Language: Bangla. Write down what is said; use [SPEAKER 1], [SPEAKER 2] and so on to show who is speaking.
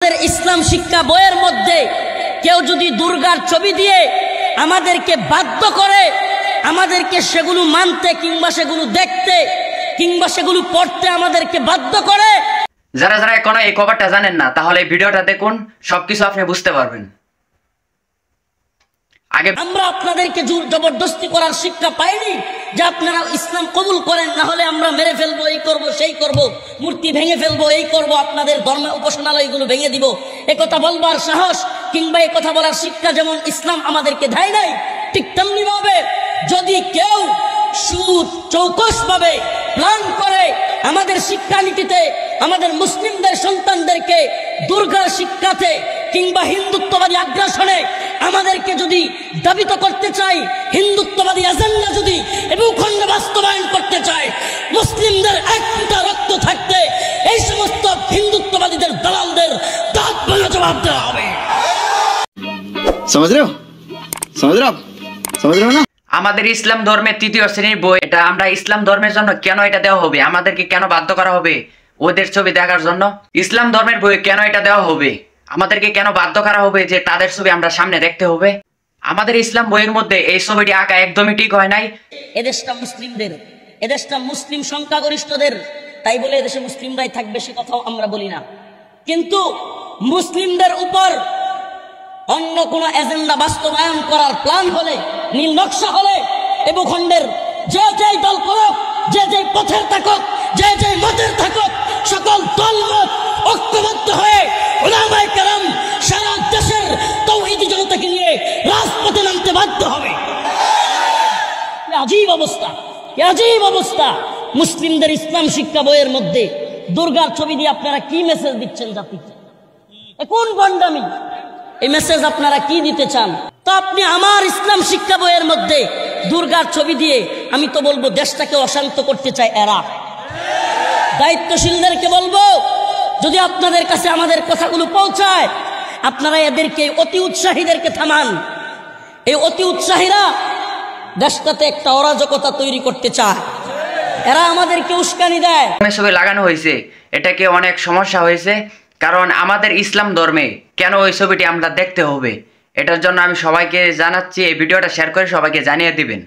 [SPEAKER 1] আমাদের ইসলাম শিক্ষা বইয়ের মধ্যে কেউ যদি দুর্গার ছবি দিয়ে আমাদেরকে বাধ্য করে, আমাদেরকে সেগুলো মানতে কিংবা সেগুলো দেখতে কিংবা সেগুলো পড়তে আমাদেরকে বাধ্য করে,
[SPEAKER 2] যারা যারা এখনো এই খবরটা জানেন না তাহলে ভিডিওটা দেখুন, সবকিছু আপনি বুঝতে পারবেন। আগে
[SPEAKER 1] আমরা আপনাদেরকে জোর জবরদস্তি করার শিক্ষা পাইনি যে আপনারা ইসলাম কবুল করেন, না হলে আমরা মেরে ফেলবো, এই করব সেই করব, মূর্তি ভেঙে ফেলবো, এই করব, আপনাদের ধর্ম উপাসনালয়গুলো ভেঙে দিব, একথা বলবার সাহস কিংবা একথা বলার শিক্ষা যেমন ইসলাম আমাদেরকে দেয় নাই, ঠিক তেমনি ভাবে যদি কেউ চৌকস ভাবে প্ল্যান করে আমাদের শিক্ষানীতিতে আমাদের মুসলিমদের সন্তানদেরকে দুর্গার শিক্ষাতে কিংবা হিন্দুত্ববাদী আগ্রাসনে আমাদেরকে যদি দাবিত করতে চাই, হিন্দুত্ববাদী এজেন্ডা যদি ভূখণ্ডে বাস্তবায়ন করতে চায়, মুসলিমদের এক ফোঁটা রক্ত থাকতে এই সমস্ত হিন্দুত্ববাদীদের দালালদের দাঁত ভাঙা জবাব দেওয়া হবে।
[SPEAKER 3] समझ रहे हो ना?
[SPEAKER 2] আমাদের ইসলাম ধর্মের ৩য় শ্রেণীর বই, এটা আমরা ইসলাম ধর্মের জন্য কেন এটা দেওয়া হবে, আমাদেরকে কেন বাধ্য করা হবে ওদের ছবি দেখার জন্য? ইসলাম ধর্মের বই কেন এটা দেওয়া হবে, আমাদেরকে কেন বাধ্য করা হবে যে তাদের ছবি আমরা সামনে দেখতে হবে? আমাদের ইসলাম বইয়ের মধ্যে এই ছবিটি আঁকা একদমই ঠিক হয় নাই।
[SPEAKER 1] এদেশটা মুসলিমদের, এদেশটা মুসলিম সংখ্যাগরিষ্ঠদের, তাই বলে এদেশে মুসলিমরাই থাকবে সে কথাও আমরা বলি না, কিন্তু মুসলিমদের উপর অন্য কোন এজেন্ডা বাস্তবায়ন করার প্ল্যান হলে, নীল নকশা হলে, এ ভূখণ্ডের যে যে দল করুক, যে যে পথের থাকুক, যে যে মতের থাকুক, সকল দলমত ঐক্যবদ্ধ হয়ে উলামায়ে কেরাম সারা দেশের তাওহীদি জনতাকে নিয়ে রাজপথে নামতে বাধ্য হবে। আজীব অবস্থা, আজীব অবস্থা। মুসলিমদের ইসলাম শিক্ষা বইয়ের মধ্যে দুর্গার ছবি দিয়ে আপনারা কি মেসেজ দিচ্ছেন জাতিকে? কোন গন্ডামি? এই মেসেজ আপনারা কি দিতে চান? তো আপনি আমার ইসলাম শিক্ষা বইয়ের মধ্যে দুর্গার ছবি দিয়ে, আমি তো বলবো দেশটাকে অশান্ত করতে চায় এরা। দায়িত্বশীলদেরকে বলবো, যদি আপনাদের কাছে আমাদের কথাগুলো পৌঁছায়, আপনারা এদেরকে, অতি উৎসাহীদেরকে থামান। এই অতি উৎসাহীরা দেশটাতে একটা অরাজকতা তৈরি করতে চায়, এরা আমাদেরকে উস্কানি দেয়।
[SPEAKER 2] ছবি লাগানো হয়েছে, এটাকে অনেক সমস্যা হয়েছে, কারণ আমাদের ইসলাম ধর্মে কেন ওই ছবিটি আমরা দেখতে হবে, এটার জন্য আমি সবাইকে জানাচ্ছি, এই ভিডিওটা শেয়ার করে সবাইকে জানিয়ে দিবেন।